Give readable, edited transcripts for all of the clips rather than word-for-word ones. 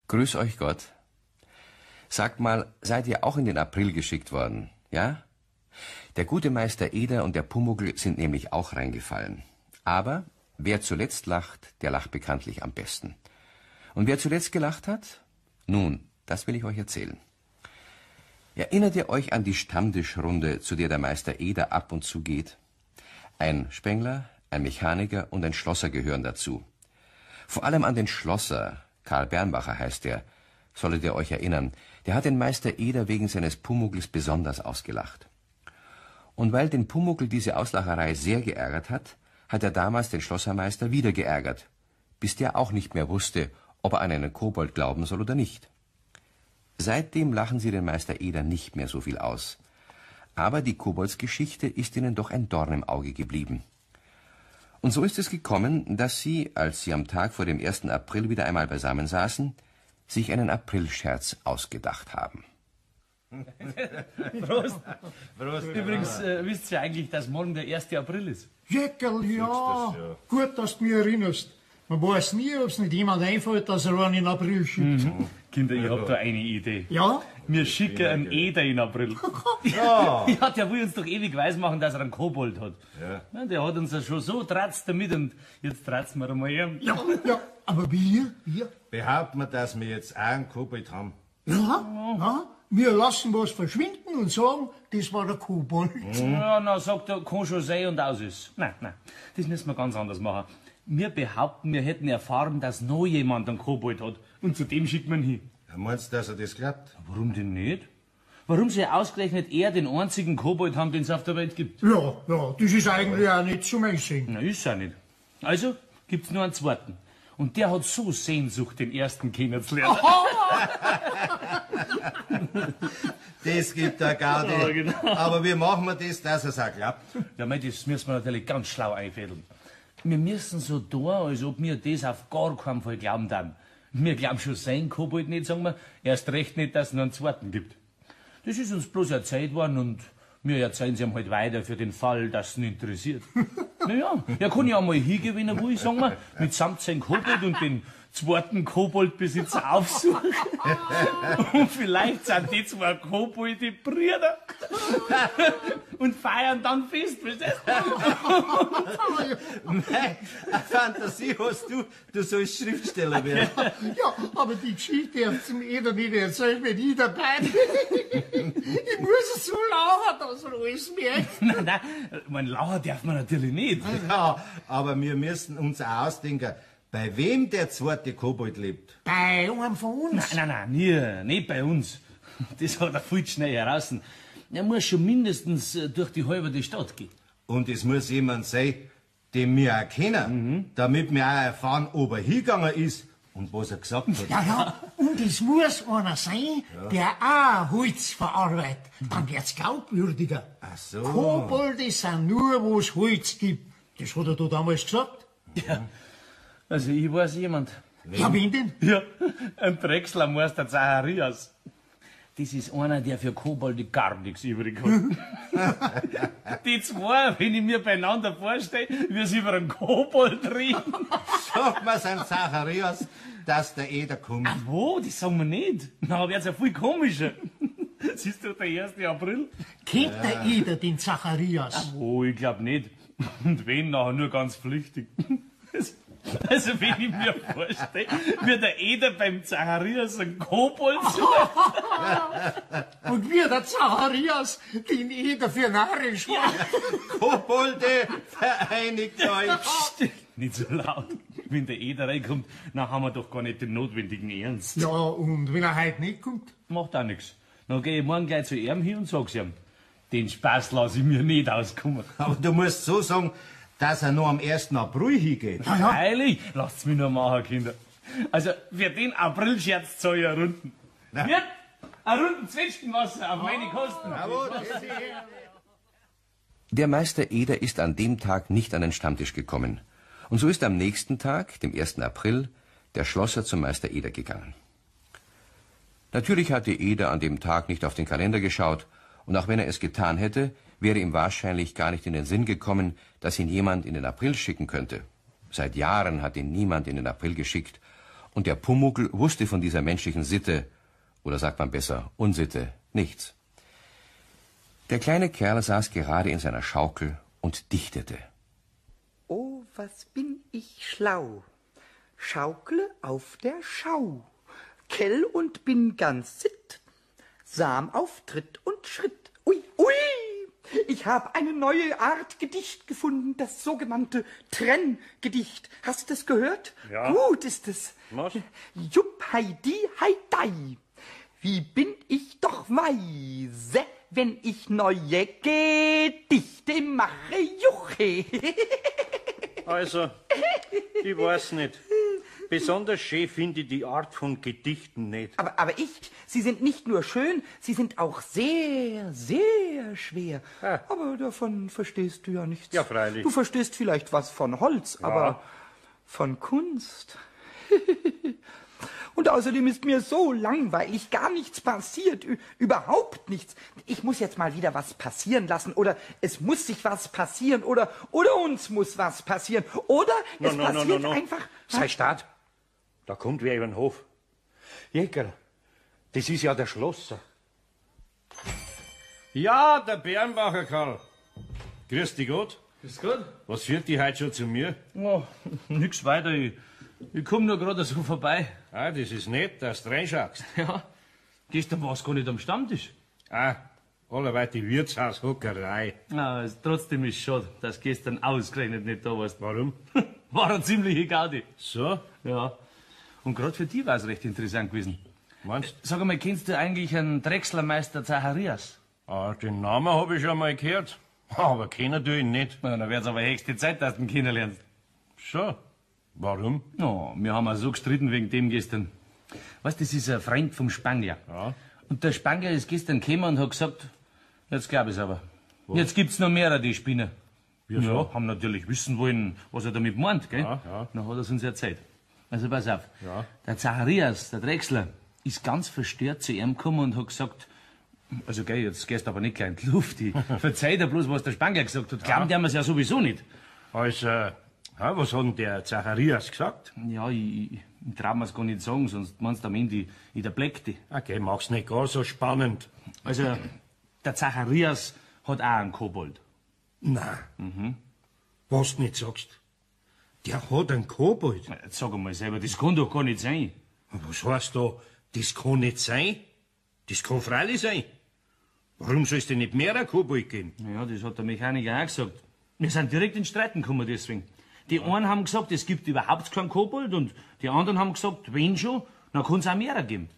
Grüß euch Gott. Sagt mal, seid ihr auch in den April geschickt worden, ja? Der gute Meister Eder und der Pumuckl sind nämlich auch reingefallen. Aber wer zuletzt lacht, der lacht bekanntlich am besten. Und wer zuletzt gelacht hat? Nun, das will ich euch erzählen. Erinnert ihr euch an die Stammtischrunde, zu der der Meister Eder ab und zu geht? Ein Spengler, ein Mechaniker und ein Schlosser gehören dazu. Vor allem an den Schlosser, Karl Bernbacher heißt er, solltet ihr euch erinnern, der hat den Meister Eder wegen seines Pumuckls besonders ausgelacht. Und weil den Pumuckl diese Auslacherei sehr geärgert hat, hat er damals den Schlossermeister wieder geärgert, bis der auch nicht mehr wusste, ob er an einen Kobold glauben soll oder nicht. Seitdem lachen sie den Meister Eder nicht mehr so viel aus. Aber die Koboldsgeschichte ist ihnen doch ein Dorn im Auge geblieben. Und so ist es gekommen, dass sie, als sie am Tag vor dem 1. April wieder einmal beisammen saßen, sich einen Aprilscherz ausgedacht haben. Prost. Prost. Übrigens, wisst ihr eigentlich, dass morgen der 1. April ist? Jäckel, ja. Gut, dass du mich erinnerst. Man weiß nie, ob es nicht jemand einfällt, dass er einen in April schickt. Kinder, ich hab da eine Idee. Ja? Wir schicken einen Eder in April. Ja. Ja, der will uns doch ewig weismachen, dass er einen Kobold hat. Ja, der hat uns ja schon so tratzt damit und jetzt tratzen wir einmal ihm. Ja, aber wir? Behaupten wir, dass wir jetzt auch einen Kobold haben. Ja, wir lassen was verschwinden und sagen, das war der Kobold. Ja, na, sagt er, kann schon sein und aus ist. Nein, das müssen wir ganz anders machen. Wir behaupten, wir hätten erfahren, dass noch jemand einen Kobold hat. Und zu dem schickt man hin. Ja, meinst du, dass er das glaubt? Warum denn nicht? Warum soll ausgerechnet er den einzigen Kobold haben, den es auf der Welt gibt? Ja, das ist eigentlich auch nicht zu meinen. Na, ist auch nicht. Also gibt's nur einen zweiten. Und der hat so Sehnsucht, den ersten kennenzulernen. Das gibt der Gaudi. Ja, genau. Aber wie machen wir das, dass er es auch glaubt? Ja, mei, das müssen wir natürlich ganz schlau einfädeln. Wir müssen so tun, als ob wir das auf gar keinen Fall glauben dann. Wir glauben schon sein Kobold nicht, sagen wir, erst recht nicht, dass es noch einen zweiten gibt. Das ist uns bloß erzählt worden und wir erzählen es ihm halt weiter für den Fall, dass es ihn interessiert. Naja, er kann ja einmal hingehen, wenn er will, sagen wir, mitsamt sein Kobold und den zweiten Koboldbesitzer aufsuchen. Und vielleicht sind die zwei Kobolde Brüder. Und feiern dann fest, verstehst du? Nein, eine Fantasie hast du, du sollst Schriftsteller werden. Ja, aber die Geschichte darfst du mir eh noch nicht erzählen, wenn ich dabei bin. Ich muss so lachen, dass er alles merkt. Nein, mein Lauer darf man natürlich nicht. Ja, aber wir müssen uns auch ausdenken, bei wem der zweite Kobold lebt. Bei einem von uns. Nein, nicht bei uns. Das hat er viel zu schnell heraus. Er muss schon mindestens durch die halbe Stadt gehen. Und es muss jemand sein, den wir auch kennen, damit wir auch erfahren, ob er hingegangen ist und was er gesagt hat. Ja, und es muss einer sein, der auch Holz verarbeitet. Dann wird's glaubwürdiger. Ach so. Kobolde sind nur, wo es Holz gibt. Das hat er da damals gesagt. Ja, also ich weiß jemand. Ja, wen denn? Ja, ein Drechslermeister Zacharias. Das ist einer, der für Kobolde gar nichts übrig hat. Die zwei, wenn ich mir beieinander vorstelle, wie sie über einen Kobold reden. Sag mal sein Zacharias, dass der Eder kommt. Wo? Das sagen wir nicht. Na, wird's ja viel komischer. Siehst du, der 1. April? Kennt der Eder den Zacharias? Oh, ich glaub nicht. Und wenn, nachher nur ganz flüchtig. Also, wenn ich mir vorstelle, wie der Eder beim Zacharias ein Kobold sucht. Und wie der Zacharias den Eder für narrisch war. Kobolde, vereinigt euch. Psst, nicht so laut. Wenn der Eder reinkommt, dann haben wir doch gar nicht den notwendigen Ernst. Ja, und wenn er heute nicht kommt? Macht auch nichts. Dann geh ich morgen gleich zu ihm hin und sag's ihm. Den Spaß lasse ich mir nicht auskommen. Aber du musst so sagen, dass er nur am 1. April hingeht. Ja, ja. Freilich, lasst's mich nur machen, Kinder. Also, für den Aprilscherz zahl ich eine Runden. Wird ein Runden Zwetschgenwasser auf meine Kosten. Der Meister Eder ist an dem Tag nicht an den Stammtisch gekommen. Und so ist am nächsten Tag, dem 1. April, der Schlosser zum Meister Eder gegangen. Natürlich hatte Eder an dem Tag nicht auf den Kalender geschaut, und auch wenn er es getan hätte, wäre ihm wahrscheinlich gar nicht in den Sinn gekommen, dass ihn jemand in den April schicken könnte. Seit Jahren hat ihn niemand in den April geschickt, Und der Pumuckl wusste von dieser menschlichen Sitte, oder sagt man besser, Unsitte, nichts. Der kleine Kerl saß gerade in seiner Schaukel und dichtete. Oh, was bin ich schlau, schaukle auf der Schau, kell und bin ganz sitt, Sam auf Tritt und Schritt. Ui, ui, ich habe eine neue Art Gedicht gefunden, das sogenannte Trenngedicht. Hast du das gehört? Ja. Gut ist es. Was? Jupp, heidi, heidei, wie bin ich doch weise, wenn ich neue Gedichte mache, juche. Also, ich weiß nicht. Besonders schön finde ich die Art von Gedichten nicht. Aber sie sind nicht nur schön, sie sind auch sehr, sehr schwer. Ah. Aber davon verstehst du ja nichts. Ja, freilich. Du verstehst vielleicht was von Holz, aber von Kunst. Und außerdem ist mir so langweilig, gar nichts passiert, überhaupt nichts. Ich muss jetzt mal wieder was passieren lassen, oder es muss sich was passieren, oder uns muss was passieren, oder es passiert einfach... Sei Staat, da kommt wer über den Hof. Jäger, das ist ja der Schlosser. Ja, der Bärenbacher Karl. Grüß dich Gott. Ist gut? Was führt die heute schon zu mir? Oh, nix weiter. Ich komm nur gerade so vorbei. Ah, das ist nett, dass du reinschaust. Ja, gestern war's gar nicht am Stammtisch. Ah, allerweit die Wirtshaushockerei. Trotzdem ist schade, dass gestern ausgerechnet nicht da warst. Warum? War eine ziemliche Gaudi. So? Ja. Und gerade für die war's recht interessant gewesen. Meinst Sag einmal, kennst du eigentlich einen Drechslermeister Zacharias? Ah, den Namen hab ich schon mal gehört. Aber kennen du ihn nicht. Na, dann wird's aber höchste Zeit, dass du ihn kennenlernst. So? Warum? No, wir haben auch so gestritten wegen dem gestern. Weißt du, das ist ein Freund vom Spangler. Ja. Und der Spangler ist gestern gekommen und hat gesagt, jetzt glaub ich's aber. Jetzt gibt's noch mehr, die Spinner. Wieso? Ja, haben natürlich wissen wollen, was er damit meint, gell? Ja. Dann hat er's uns erzählt. Also pass auf. Ja. Der Zacharias, der Drechsler, ist ganz verstört zu ihm gekommen und hat gesagt, also gell, jetzt gehst du aber nicht gleich in die Luft. Ich verzeih dir bloß, was der Spangler gesagt hat. Glauben die mir's ja sowieso nicht. Also, was hat denn der Zacharias gesagt? Ja, ich trau mir's gar nicht sagen, sonst meinst du am Ende, ich der Bleckte. Okay, mach's nicht gar so spannend. Also, der Zacharias hat auch einen Kobold. Nein. Was du nicht sagst. Der hat einen Kobold. Jetzt sag einmal selber, das kann doch gar nicht sein. Was heißt da, das kann nicht sein? Das kann freilich sein. Warum soll es denn nicht mehr ein Kobold geben? Ja, das hat der Mechaniker auch gesagt. Wir sind direkt in Streiten gekommen deswegen. Die einen haben gesagt, es gibt überhaupt keinen Kobold und die anderen haben gesagt, wenn schon, dann kann es auch mehr geben.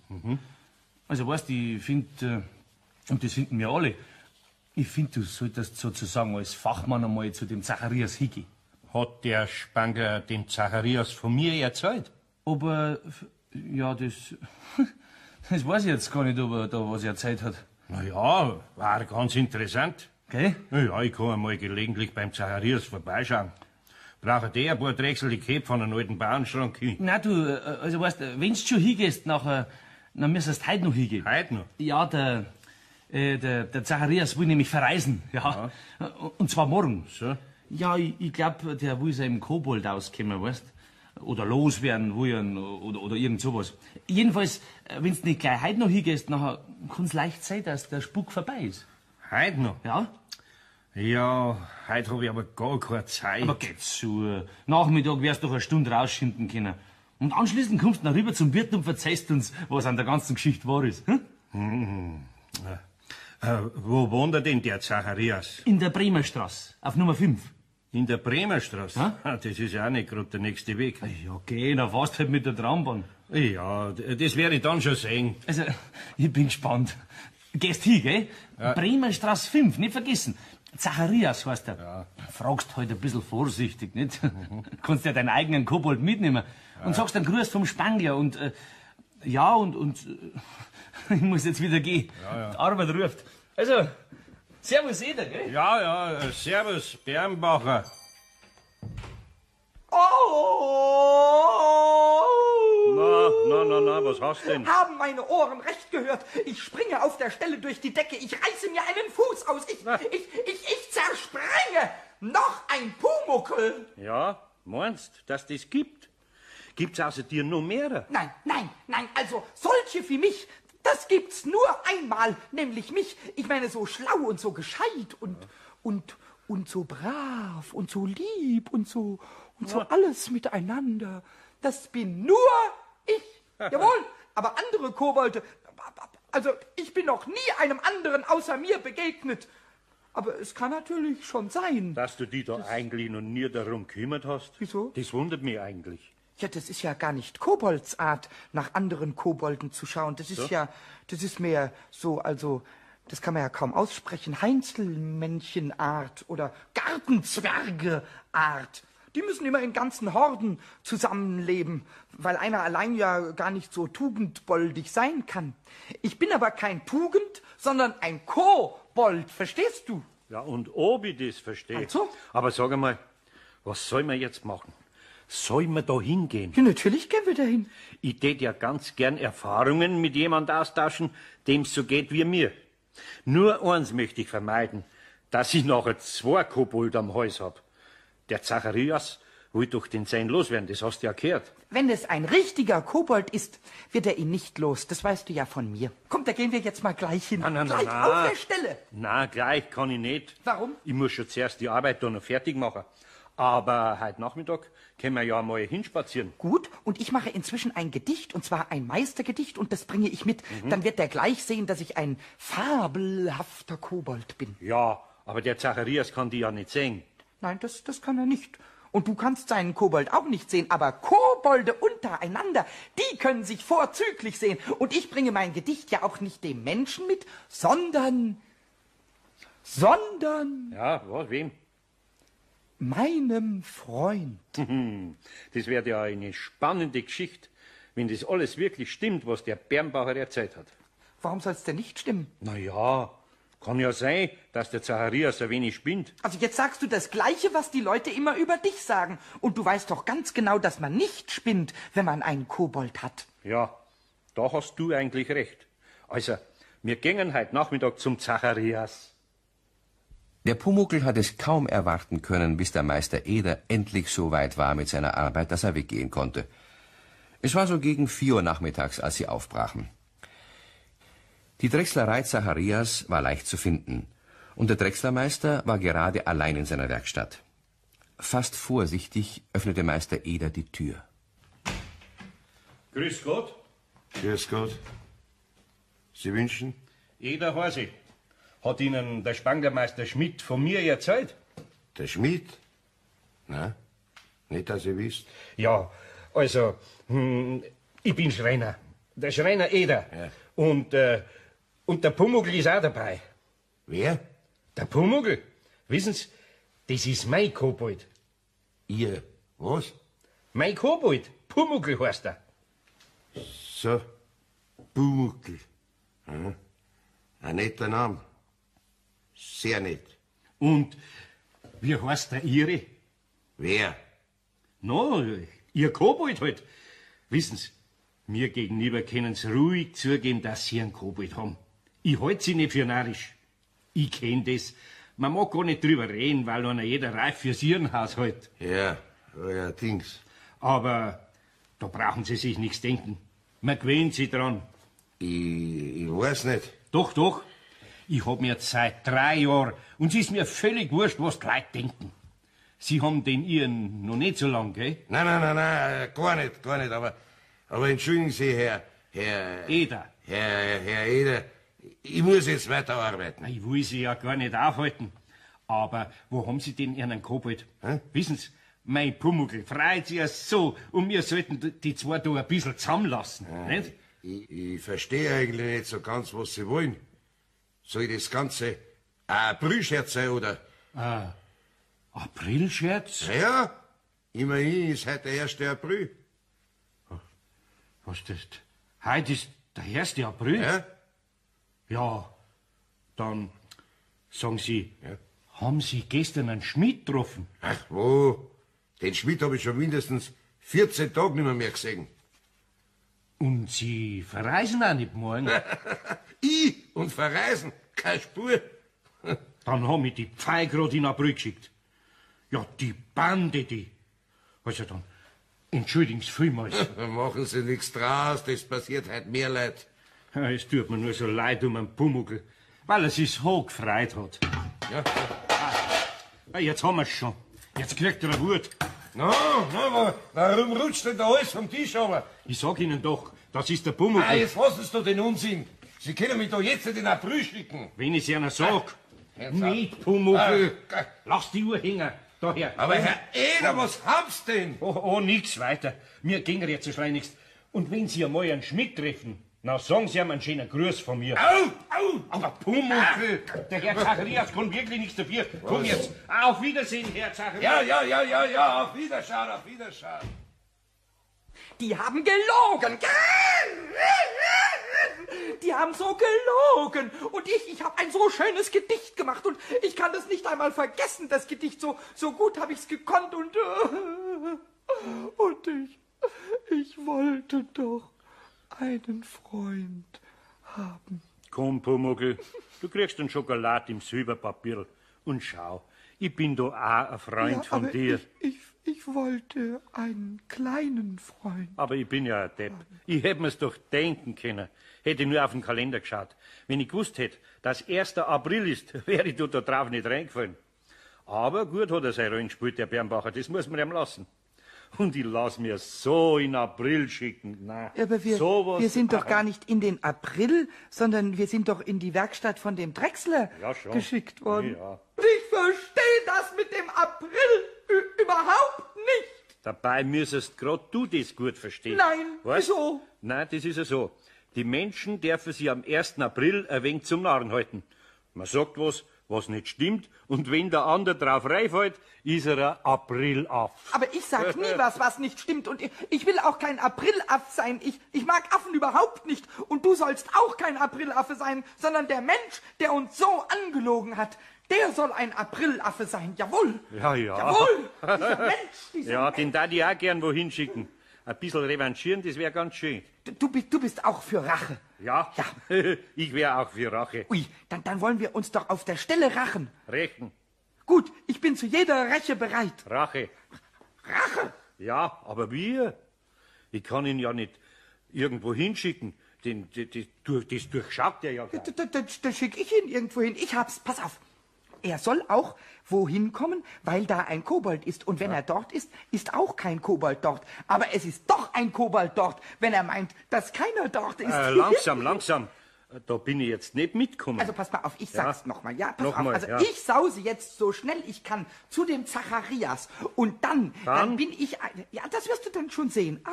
Also weißt du, ich finde, und das finden wir alle, ich finde, du solltest sozusagen als Fachmann einmal zu dem Zacharias hingehen. Hat der Spangler den Zacharias von mir erzählt? Aber, ja, das weiß ich jetzt gar nicht, ob er da was erzählt hat. Na ja, war ganz interessant. Gell? Ja, ich kann einmal gelegentlich beim Zacharias vorbeischauen. Braucht der ein paar Drechsel die Käpp von einem alten Bauernschrank hin? Na du, also weißt du, wenn du schon hingehst, nachher, dann müsstest du heute noch hingehen. Heute noch? Ja, der Zacharias will nämlich verreisen, ja. Und zwar morgen. So? Ja, ich glaub, der will seinem Kobold auskommen, weißt? Oder loswerden wollen, oder irgend sowas. Jedenfalls, wenn du nicht gleich heute noch hingehst, nachher kann's leicht sein, dass der Spuk vorbei ist. Heute noch? Ja? Ja, heute hab ich aber gar keine Zeit. Aber geht so. Nachmittag wirst du doch eine Stunde rausschinden können. Und anschließend kommst du noch rüber zum Wirt und verzeihst uns, was an der ganzen Geschichte wahr ist. Hm? Wo wohnt er denn, der Zacharias? In der Bremerstraße, auf Nummer 5. In der Bremerstraße? Hä? Ah, das ist ja auch nicht gerade der nächste Weg. Ja, geh, dann fährst halt mit der Trambahn. Ja, das werde ich dann schon sehen. Also, ich bin gespannt. Gehst hin, gell? Bremerstraße 5, nicht vergessen. Zacharias heißt er. Ja. Fragst halt ein bisschen vorsichtig, nicht? Kannst ja deinen eigenen Kobold mitnehmen. Und sagst einen Gruß vom Spangler und, ich muss jetzt wieder gehen. Die Arbeit ruft. Also, servus, Eder, gell? Ja, servus, Bernbacher. Oh! Na, was hast denn? Haben meine Ohren recht gehört? Ich springe auf der Stelle durch die Decke. Ich reiße mir einen Fuß aus. Ich zersprenge. Noch ein Pumuckl. Ja, meinst, dass das gibt? Gibt's außer dir noch mehrere? Nein, nein, nein, also solche wie mich, das gibt's nur einmal, nämlich mich. Ich meine, so schlau und so gescheit und so brav und so lieb und so alles miteinander. Das bin nur ich. Jawohl, aber andere Kobolde, also ich bin noch nie einem anderen außer mir begegnet. Aber es kann natürlich schon sein. Dass du dich da eigentlich noch nie darum gekümmert hast. Wieso? Das wundert mich eigentlich. Ja, das ist ja gar nicht Koboldsart, nach anderen Kobolden zu schauen. Das ist das ist mehr so, also, das kann man ja kaum aussprechen, Heinzelmännchenart oder Gartenzwergeart. Die müssen immer in ganzen Horden zusammenleben, weil einer allein ja gar nicht so tugendboldig sein kann. Ich bin aber kein Tugend, sondern ein Kobold, verstehst du? Ja, und ob ich das verstehe. Also? Aber sag einmal, was soll man jetzt machen? Soll man da hingehen? Ja, natürlich gehen wir dahin. Ich tät ja ganz gern Erfahrungen mit jemand austauschen, dem's so geht wie mir. Nur eins möchte ich vermeiden, dass ich nachher 2 Kobold am Hals hab. Der Zacharias will doch den sein loswerden, das hast du ja gehört. Wenn es ein richtiger Kobold ist, wird er ihn nicht los. Das weißt du ja von mir. Komm, da gehen wir jetzt mal gleich hin. Gleich auf der Stelle. Na, gleich kann ich nicht. Warum? Ich muss schon zuerst die Arbeit da noch fertig machen. Aber heute Nachmittag können wir ja mal hinspazieren. Gut, und ich mache inzwischen ein Gedicht, und zwar ein Meistergedicht, und das bringe ich mit. Dann wird er gleich sehen, dass ich ein fabelhafter Kobold bin. Ja, aber der Zacharias kann die ja nicht sehen. Nein, das kann er nicht. Und du kannst seinen Kobold auch nicht sehen, aber Kobolde untereinander, die können sich vorzüglich sehen. Und ich bringe mein Gedicht ja auch nicht dem Menschen mit, sondern Ja, was, wem? meinem Freund. Das wäre ja eine spannende Geschichte, wenn das alles wirklich stimmt, was der Bernbacher erzählt hat. Warum soll es denn nicht stimmen? Na ja, kann ja sein, dass der Zacharias ein wenig spinnt. Also jetzt sagst du das Gleiche, was die Leute immer über dich sagen. Und du weißt doch ganz genau, dass man nicht spinnt, wenn man einen Kobold hat. Ja, da hast du eigentlich recht. Also, wir gingen heute Nachmittag zum Zacharias. Der Pumuckl hat es kaum erwarten können, bis der Meister Eder endlich so weit war mit seiner Arbeit, dass er weggehen konnte. Es war so gegen 4 Uhr nachmittags, als sie aufbrachen. Die Drechslerei Zacharias war leicht zu finden, und der Drechslermeister war gerade allein in seiner Werkstatt. Fast vorsichtig öffnete Meister Eder die Tür. Grüß Gott. Grüß Gott. Sie wünschen? Eder Horsi. Hat Ihnen der Spanglermeister Schmidt von mir erzählt? Der Schmied? Na, nicht, dass ihr wisst. Ja, also, ich bin Schreiner. Der Schreiner Eder. Ja. Und der Pumuckl ist auch dabei. Wer? Der Pumuckl. Wissen Sie, das ist mein Kobold. Ihr. Was? Mein Kobold. Pumuckl heißt er. So. Pumuckl. Hm. Ein netter Name. Sehr nett. Und wie heißt der Ihre? Wer? No, Ihr Kobold halt. Wissen Sie, mir gegenüber können Sie ruhig zugeben, dass Sie einen Kobold haben. Ich halte Sie nicht für narrisch. Ich kenn das. Man mag gar nicht drüber reden, weil einer jeder reif fürs Irrenhaus halt. Ja, euer Dings. Aber da brauchen Sie sich nichts denken. Man gewöhnt sich dran. Ich weiß nicht. Doch, doch. Ich hab mir jetzt seit 3 Jahren, und es ist mir völlig wurscht, was die Leute denken. Sie haben den Ihren noch nicht so lang, gell? Nein, gar nicht, aber entschuldigen Sie, Herr Eder. Herr Eder, ich muss jetzt weiterarbeiten. Ich will Sie ja gar nicht aufhalten. Aber wo haben Sie denn Ihren Kobold? Wissen Sie, mein Pumuckl freut sich ja so, und wir sollten die 2 da ein bisschen zusammenlassen, nicht? Ich verstehe eigentlich nicht so ganz, was Sie wollen. Soll das Ganze ein Aprilscherz sein, oder? Aprilscherz? Ja, immerhin ist heute der 1. April. Was das? Heute ist der 1. April? Ja? Ja, dann sagen Sie, Ja. haben Sie gestern einen Schmied getroffen? Ach, wo? Den Schmied habe ich schon mindestens 14 Tage nicht mehr gesehen. Und Sie verreisen auch nicht morgen? Ich und verreisen, keine Spur. Dann haben mich die Pfeil grad in April geschickt. Ja, die Bande, die. Also Entschuldigen Sie vielmals. Machen Sie nichts draus, das passiert halt mehr Leid. Ja, es tut mir nur so leid um einen Pumuckl, weil er sich so gefreut hat. Ja. Jetzt haben wir's schon. Jetzt kriegt er eine Wut. Warum rutscht denn da alles vom Tisch runter? Ich sag Ihnen doch, das ist der Pumuckl. Jetzt lassen Sie doch den Unsinn. Sie können mich doch jetzt in den April schicken. Wenn ich es Ihnen sag. Herr Nicht, Pumuckl. Ah, Lass die Uhr hängen. Daher. Aber Herr Eder, was haben's denn? Oh, nix weiter. Mir ging er jetzt so schleunigst. Und wenn Sie einmal einen Schmidt treffen, na sagen Sie ihm einen schönen Gruß von mir. Au! Aber Pumuckl, der Herr Zacharias kann wirklich nichts dafür. Komm jetzt. Auf Wiedersehen, Herr Zacharias. Ja, auf Wiederschauen. Die haben gelogen. Die haben so gelogen. Und ich habe ein so schönes Gedicht gemacht. Und ich kann das nicht einmal vergessen, das Gedicht. So gut habe ich's gekonnt. Und ich wollte doch einen Freund haben. Komm, Pumuckl, du kriegst ein Schokolad im Silberpapier. Und schau, ich bin doch auch ein Freund von aber dir. Ich wollte einen kleinen Freund. Aber ich bin ja ein Depp. Ich hätte mir's doch denken können. Hätte nur auf den Kalender geschaut. Wenn ich gewusst hätte, dass 1. April ist, wäre ich da drauf nicht reingefallen. Aber gut hat er sein Rollen gespielt, der Bernbacher. Das muss man ihm lassen. Und ich lass mir so in April schicken. Nein, Aber wir sind doch gar nicht in den April, sondern wir sind doch in die Werkstatt von dem Drechsler Ja, schon. geschickt worden. Ja. Ich verstehe das mit dem April überhaupt nicht. Dabei müsstest grad du das gut verstehen. Nein, Weißt? wieso? Nein, das ist ja so. Die Menschen dürfen sich am 1. April ein wenig zum Narren halten. Man sagt was nicht stimmt, und wenn der andere drauf reinfällt, ist er ein Aprilaff. Aber ich sag nie was nicht stimmt. Und ich will auch kein Aprilaff sein. Ich mag Affen überhaupt nicht. Und du sollst auch kein Aprilaffe sein, sondern der Mensch, der uns so angelogen hat, der soll ein Aprilaffe sein. Jawohl. Ja. Jawohl. Dieser Mensch, dieser Ja, Mensch. den darf ich auch gern wohin schicken. Ein bisschen revanchieren, das wäre ganz schön. Du bist auch für Rache. Ja, Ja. Ich wäre auch für Rache. Ui, dann wollen wir uns doch auf der Stelle rachen. Rächen, Gut, ich bin zu jeder Räche bereit. Rache. Rache? Ja, aber wie? Ich kann ihn ja nicht irgendwo hinschicken. Das durchschaut er ja gar nicht. Da schick ich ihn irgendwo hin. Ich hab's. Pass auf. Er soll auch wohin kommen, weil da ein Kobold ist. Und wenn er dort ist, ist auch kein Kobold dort. Aber es ist doch ein Kobold dort, wenn er meint, dass keiner dort ist. Langsam. Da bin ich jetzt nicht mitgekommen. Also pass mal auf, ich sag's noch mal. Ja, pass auf. Nochmal, Also ja. ich sause jetzt so schnell ich kann zu dem Zacharias. Und dann bin ich... Ja, das wirst du dann schon sehen.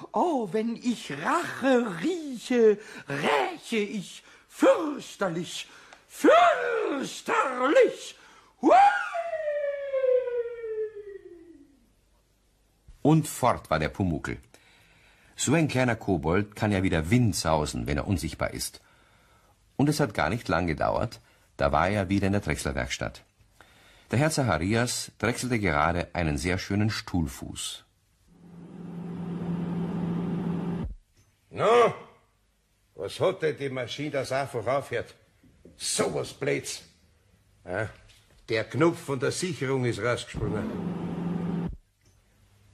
Oh, wenn ich Rache rieche, räche ich fürchterlich. Hui! Und fort war der Pumuckl. So ein kleiner Kobold kann ja wie der Wind sausen, wenn er unsichtbar ist. Und es hat gar nicht lang gedauert, da war er wieder in der Drechslerwerkstatt. Der Herr Zacharias drechselte gerade einen sehr schönen Stuhlfuß. No, was hat denn die Maschine, das einfach aufhört? So was Blöds. Ja, der Knopf von der Sicherung ist rausgesprungen.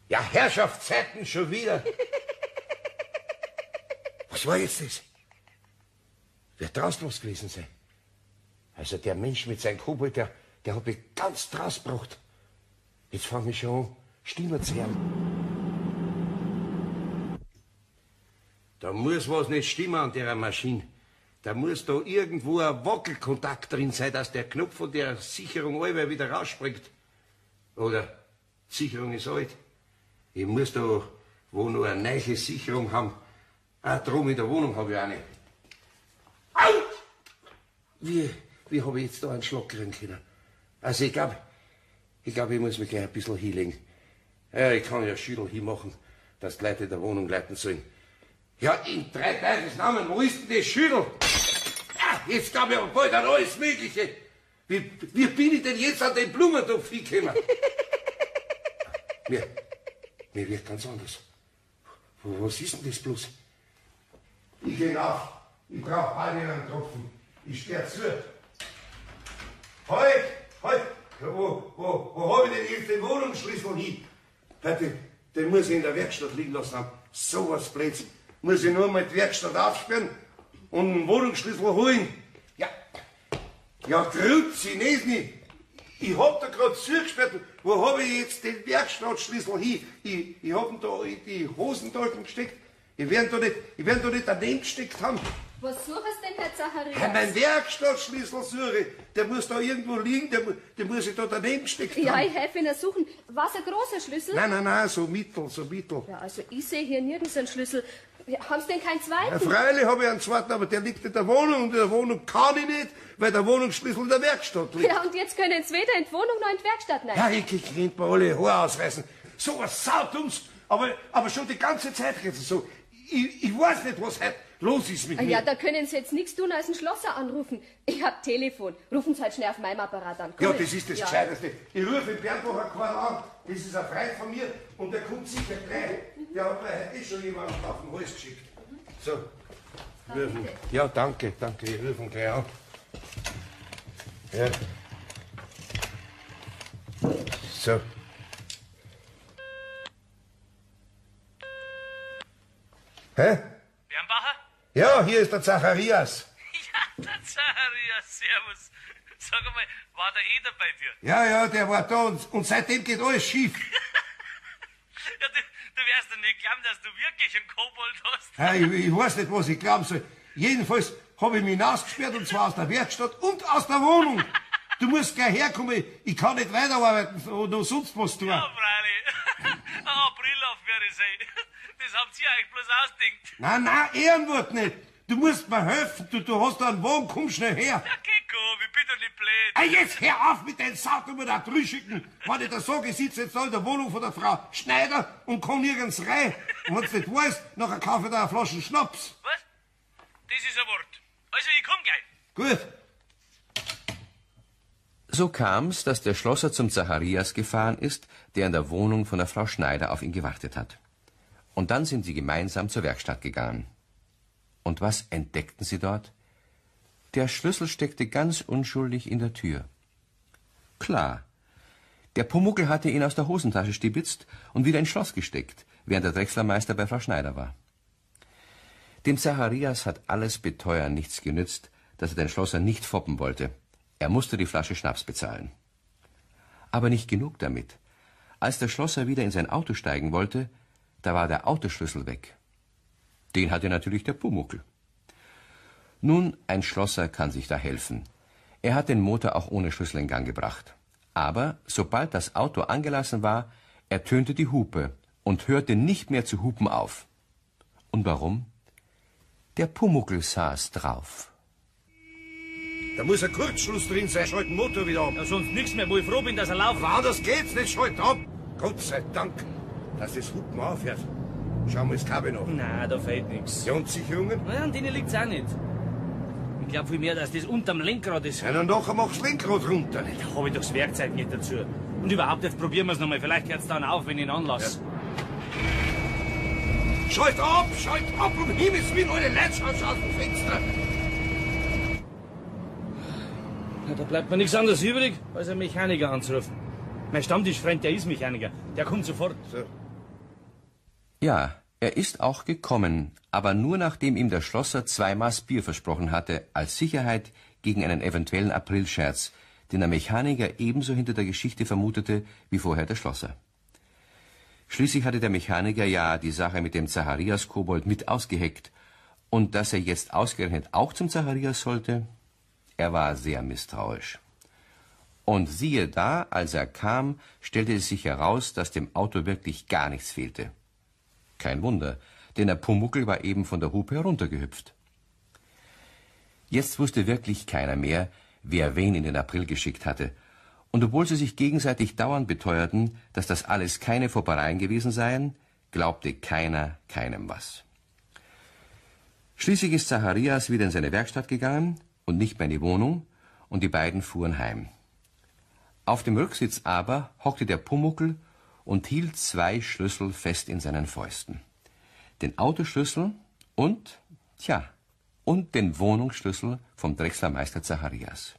Ja, Herrschaftszeiten schon wieder. Was war jetzt das? Wird draußen was gewesen sein? Also der Mensch mit seinem Kobold, der hat mich ganz draus gebracht. Jetzt fange ich schon an, Stimmen zu hören. Da muss was nicht stimmen an der Maschine. Da muss da irgendwo ein Wackelkontakt drin sein, dass der Knopf von der Sicherung allweil wieder rausspringt. Oder die Sicherung ist alt. Ich muss da wo noch eine neue Sicherung haben. Auch drum in der Wohnung habe ich eine. Au! Wie habe ich jetzt da einen Schlag kriegen können? Also ich glaube, ich muss mich gleich ein bisschen hinlegen. Ja, ich kann ja Schüttel hinmachen, dass die Leute in der Wohnung leiten sollen. Ja, in 3 Teufels Namen, wo ist denn das Schüttel? Ja, jetzt gab ich aber bald an alles Mögliche. Wie bin ich denn jetzt an den Blumentopf hingekommen? Mir wird ganz anders. Was ist denn das bloß? Ich geh auf. Ich brauch alle einen Tropfen. Ich sperr zu. Halt! Wo hab ich denn jetzt den Wohnungsschlüssel hin? Den muss ich in der Werkstatt liegen lassen haben. So was Blödsinn. Muss ich nur mal die Werkstatt aufsperren und einen Wohnungsschlüssel holen. Ja, grüezi, nicht. Ich hab da grad zugesperrt. Wo hab ich jetzt den Werkstattschlüssel hin? Ich hab ihn da in die Hosentasche gesteckt. Ich werd da nicht daneben gesteckt haben. Was suchst denn, Herr Zacharias? Ja, mein Werkstattschlüssel suche. Der muss da irgendwo liegen, der muss ich da daneben gesteckt haben. Ja, ich helfe Ihnen suchen. Was ein großer Schlüssel? Nein, so mittel. Ja, also ich sehe hier nirgends einen Schlüssel. Haben Sie denn keinen zweiten? Ja, freilich habe ich einen zweiten, aber der liegt in der Wohnung. Und in der Wohnung kann ich nicht, weil der Wohnungsschlüssel in der Werkstatt liegt. Ja, und jetzt können Sie weder in die Wohnung noch in die Werkstatt rein. Ja, ich könnte mir alle Haare ausreißen. So was Saudums. Aber schon die ganze Zeit geht's so. Ich weiß nicht, was heute los ist mit mir. Ja, da können Sie jetzt nichts tun, als einen Schlosser anrufen. Ich hab Telefon. Rufen Sie halt schnell auf meinem Apparat an. Ja, das ist das Gescheiteste. Ich rufe den Bernbacher Quarl an. Das ist ein Freund von mir und der kommt sicher gleich. Der hat mir heute schon jemanden auf den Hals geschickt. So. Rufen. Ja, danke. Ich rufe ihn gleich an. Ja. So. Hä? Bernbacher? Ja, hier ist der Zacharias. Ja, der Zacharias, servus. Sag einmal, war der Eder bei dir? Ja, der war da und seitdem geht alles schief. Ja, du wirst doch nicht glauben, dass du wirklich einen Kobold hast. Ja, ich weiß nicht, was ich glauben soll. Jedenfalls habe ich mich hinausgesperrt und zwar aus der Werkstatt und aus der Wohnung. Du musst gleich herkommen, ich kann nicht weiterarbeiten oder sonst was tun. Ja, freilich. Ein Aprillauf wäre sein. Das habt ihr euch bloß ausdenkt. Nein, Ehrenwort nicht. Du musst mir helfen, du hast da einen Wagen, komm schnell her. Ja, Keko, ich bin doch nicht blöd. Ah, jetzt hör auf mit deinen Sachen da drüschicken. Wenn ich da sage, ich sitze jetzt da in der Wohnung von der Frau Schneider und kann nirgends rein. Und wenn du nicht weißt, nachher kaufe ich dir eine Flasche Schnaps. Was? Das ist ein Wort. Also, ich komm gleich. Gut. So kam's, dass der Schlosser zum Zacharias gefahren ist, der in der Wohnung von der Frau Schneider auf ihn gewartet hat. Und dann sind sie gemeinsam zur Werkstatt gegangen. Und was entdeckten sie dort? Der Schlüssel steckte ganz unschuldig in der Tür. Klar, der Pumuckl hatte ihn aus der Hosentasche stibitzt und wieder ins Schloss gesteckt, während der Drechslermeister bei Frau Schneider war. Dem Zacharias hat alles Beteuern nichts genützt, dass er den Schlosser nicht foppen wollte. Er musste die Flasche Schnaps bezahlen. Aber nicht genug damit. Als der Schlosser wieder in sein Auto steigen wollte, da war der Autoschlüssel weg. Den hatte natürlich der Pumuckl. Nun, ein Schlosser kann sich da helfen. Er hat den Motor auch ohne Schlüssel in Gang gebracht. Aber sobald das Auto angelassen war, ertönte die Hupe und hörte nicht mehr zu hupen auf. Und warum? Der Pumuckl saß drauf. Da muss ein Kurzschluss drin sein, schalt den Motor wieder ab. Ja, sonst nichts mehr, wo ich froh bin, dass er laufen. Aber anders geht's nicht, schalt ab. Gott sei Dank, dass das Hupen aufhört. Schau mal das Kabel noch. Nein, da fehlt nichts. Die Grundsicherungen? Ja, an denen liegt's auch nicht. Ich glaub vielmehr, dass das unterm Lenkrad ist. Ja, dann nachher machst du das Lenkrad runter. Da hab ich doch das Werkzeug nicht dazu. Und überhaupt, jetzt probieren wir's nochmal. Vielleicht hört's dann auf, wenn ich ihn anlasse. Ja. Schalt ab, um Himmels Willen, alle Leute, schaut aus dem Fenster. Ja, da bleibt mir nichts anderes übrig, als einen Mechaniker anzurufen. Mein Stammtischfreund, der ist Mechaniker. Der kommt sofort. So. Ja, er ist auch gekommen, aber nur nachdem ihm der Schlosser 2 Maß Bier versprochen hatte, als Sicherheit gegen einen eventuellen Aprilscherz, den der Mechaniker ebenso hinter der Geschichte vermutete wie vorher der Schlosser. Schließlich hatte der Mechaniker ja die Sache mit dem Zacharias-Kobold mit ausgeheckt, und dass er jetzt ausgerechnet auch zum Zacharias sollte, er war sehr misstrauisch. Und siehe da, als er kam, stellte es sich heraus, dass dem Auto wirklich gar nichts fehlte. Kein Wunder, denn der Pumuckl war eben von der Hupe heruntergehüpft. Jetzt wusste wirklich keiner mehr, wer wen in den April geschickt hatte. Und obwohl sie sich gegenseitig dauernd beteuerten, dass das alles keine Foppereien gewesen seien, glaubte keiner keinem was. Schließlich ist Zacharias wieder in seine Werkstatt gegangen und nicht mehr in die Wohnung, und die beiden fuhren heim. Auf dem Rücksitz aber hockte der Pumuckl und hielt 2 Schlüssel fest in seinen Fäusten. Den Autoschlüssel und den Wohnungsschlüssel vom Drechslermeister Zacharias.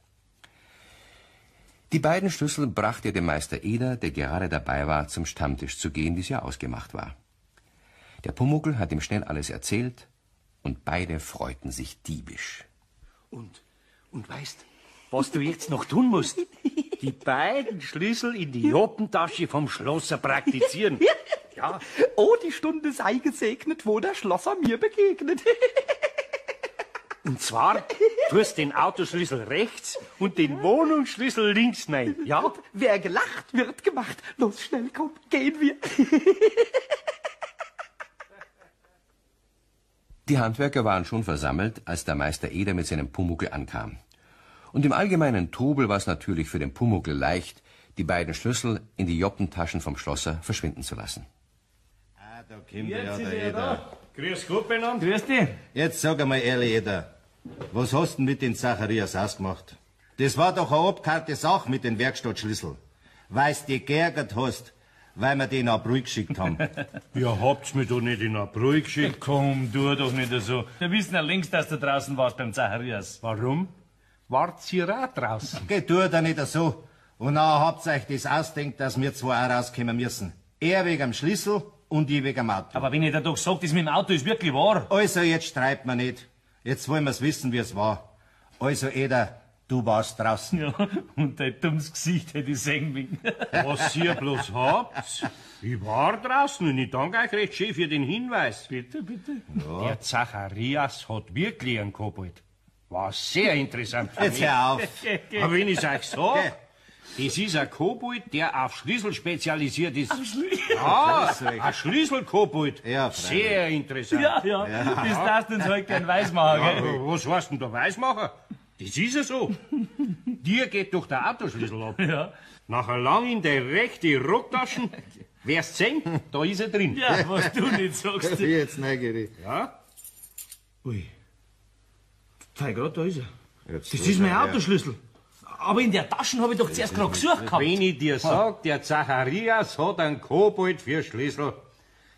Die beiden Schlüssel brachte er dem Meister Eder, der gerade dabei war, zum Stammtisch zu gehen, wie es ja ausgemacht war. Der Pumuckl hat ihm schnell alles erzählt, und beide freuten sich diebisch. Und weißt, was du jetzt noch tun musst? Die beiden Schlüssel in die Joppentasche vom Schlosser praktizieren. Ja. Oh, die Stunde sei gesegnet, wo der Schlosser mir begegnet. Und zwar tust den Autoschlüssel rechts und den Wohnungsschlüssel links rein. Ja? Wer gelacht, wird gemacht. Los, schnell, komm, gehen wir. Die Handwerker waren schon versammelt, als der Meister Eder mit seinem Pumuckl ankam. Und im allgemeinen Trubel war es natürlich für den Pumuckl leicht, die beiden Schlüssel in die Joppentaschen vom Schlosser verschwinden zu lassen. Ah, da kommt ja der Eder. Grüß Gott, Benannt. Grüß dich. Jetzt sag einmal ehrlich, Eder, was hast du mit den Zacharias ausgemacht? Das war doch eine abgehalte Sache mit den Werkstattschlüssel. Weil's dir geärgert hast, weil wir den nach Brühl geschickt haben. Ja, habt's mir doch nicht in eine Brühe geschickt. Komm, tu doch nicht so. Wir wissen ja längst, dass du draußen warst beim Zacharias. Warum? Wart's hier auch draußen? Geh, tu da nicht so. Und nachher habt ihr euch das ausdenkt, dass wir zwei auch rauskommen müssen. Er wegen dem Schlüssel und ich wegen dem Auto. Aber wenn ich dir doch sag, das mit dem Auto ist wirklich wahr. Also, jetzt streit man nicht. Jetzt wollen wir's wissen, wie es war. Also, Eder, du warst draußen. Ja, und dein dummes Gesicht hätte ich sehen wollen. Was ihr bloß habt? Ich war draußen und ich danke euch recht schön für den Hinweis. Bitte, bitte. Ja. Der Zacharias hat wirklich einen Kobold. War sehr interessant für Jetzt mich. hör auf. Aber wenn ich euch sag, das ist ein Kobold, der auf Schlüssel spezialisiert ist. Ja, ein Schlüsselkobold. Ja, freilich. Sehr interessant. Ja, das darfst du uns heute gern weismachen, gell? Was heißt denn da weismachen? Das ist ja so. Dir geht doch der Autoschlüssel ab. Ja. Nachher lang in der rechte Rocktaschen. Wer's sehen, da ist er drin. Ja, was du nicht sagst. Jetzt neugierig. Ja? Ui. Fei Gott, da ist er. Jetzt Das so ist mein schnell, Autoschlüssel. Aber in der Tasche habe ich doch zuerst gerade gesucht gehabt. Wenn ich dir sag, der Zacharias hat einen Kobold für Schlüssel.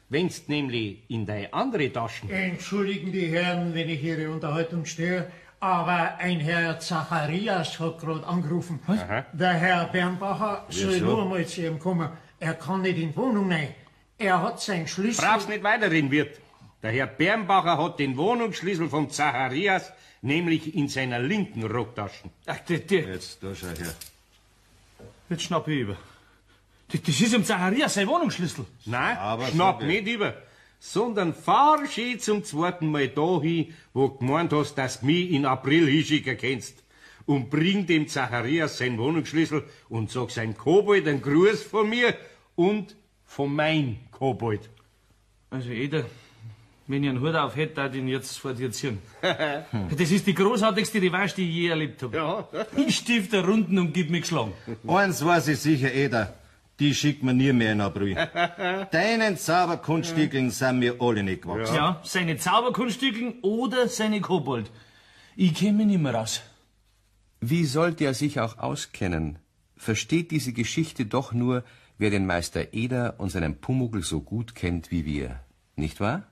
Wenn's nämlich in deine andere Taschen. Entschuldigen die Herren, wenn ich Ihre Unterhaltung störe, aber ein Herr Zacharias hat gerade angerufen. Aha. Der Herr Bernbacher soll Wieso? nur mal zu ihm kommen. Er kann nicht in die Wohnung rein. Er hat seinen Schlüssel... Brauchst nicht weiterreden, Wirt. Der Herr Bernbacher hat den Wohnungsschlüssel vom Zacharias nämlich in seiner linken Rocktasche. Ach, Jetzt, da schau her. jetzt schnapp ich über. Das ist im Zacharias sein Wohnungsschlüssel. Nein, Aber schnapp so nicht über, sondern fahr schön zum zweiten Mal dahin, wo du gemeint hast, dass du mich in April hinschicken kannst. Und bring dem Zacharias seinen Wohnungsschlüssel und sag sein Kobold einen Gruß von mir und von mein Kobold. Also, Eder, wenn ich einen Hut auf hätte, würde ich ihn jetzt vor dir ziehen. Das ist die großartigste Revanche, die ich je erlebt habe. Ja. Ich stifte Runden und gib mich geschlagen. Eins weiß ich sicher, Eder. Die schickt man nie mehr in April. Deinen Zauberkunststückeln sind wir alle nicht gewachsen. Ja, seine Zauberkunststückeln oder seine Kobold. Ich käme mich nicht mehr raus. Wie sollte er sich auch auskennen? Versteht diese Geschichte doch nur, wer den Meister Eder und seinen Pumuckl so gut kennt wie wir. Nicht wahr?